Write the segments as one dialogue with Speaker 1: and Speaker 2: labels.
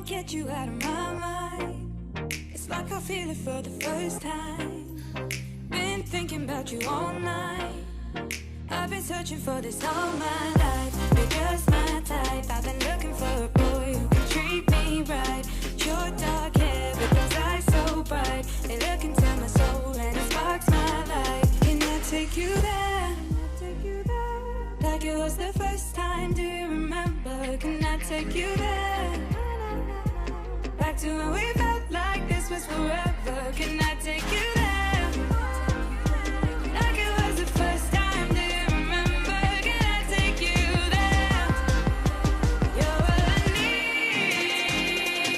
Speaker 1: Get you out of my mind. It's like I feel it for the first time. Been thinking about you all night. I've been searching for this all my life. You're just my type. I've been looking for a boy who can treat me right. Your dark hair with those eyes so bright. They look into my soul and it sparks my light. Can I take you there? Like it was the first time. Do you remember? Can I take you there? Back to when we felt like this was forever. Can I take you there? Like it was the first time. Do you remember? Can I take you there? You're all I need.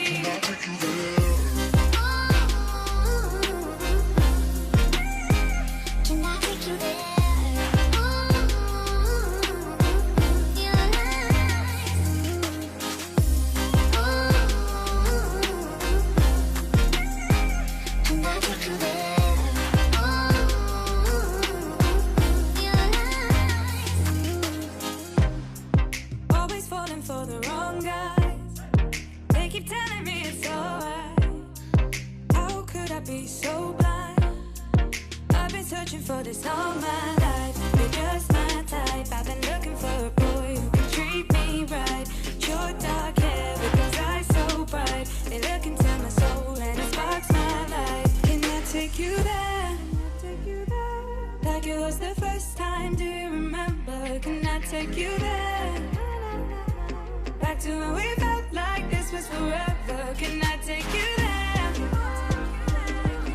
Speaker 1: Can I take you there? Can I take you there? For the wrong guys, they keep telling me it's alright. How could I be so blind? I've been searching for this all my life. You're just my type. I've been looking for a boy who can treat me right. Your dark hair with those eyes so bright. They look into my soul and it sparks my light. Can I take you there? Like it was the first time. Do you remember? Can I take you there? Back to when we felt like this was forever. Can I take you there?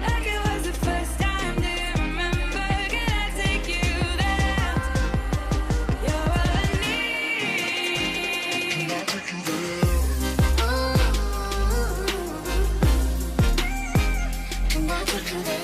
Speaker 1: Like it was the first time. Do you remember? Can I take you there? You're all I need. Can I take you there? Can I take you there?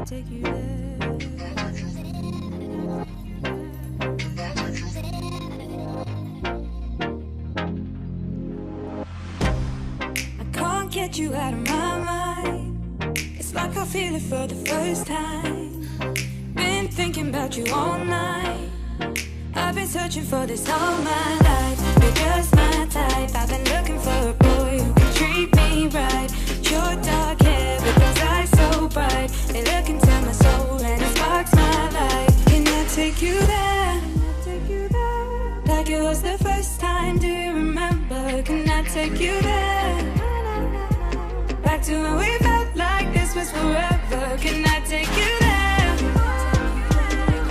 Speaker 1: Take you there. I can't get you out of my mind. It's like I feel it for the first time. Been thinking about you all night. I've been searching for this all my life. You're just my type. I've been looking for a boy who can treat me right. Your dark hair with those eyes so bright. They look into my soul and it sparks my light. Can I take you there? Like it was the first time. Do you remember? Can I take you there? Back to when we felt like this was forever. Can I take you there?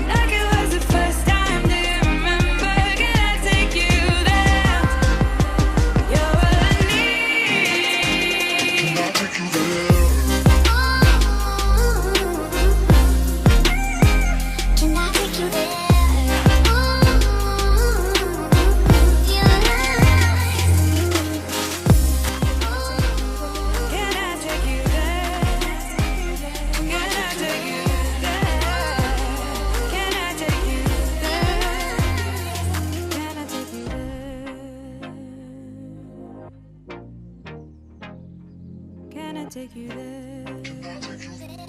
Speaker 1: Like it was the first time. Do you remember? Can I take you there? You're all I need. Can I take you there? Can I take you there? Can I take you there?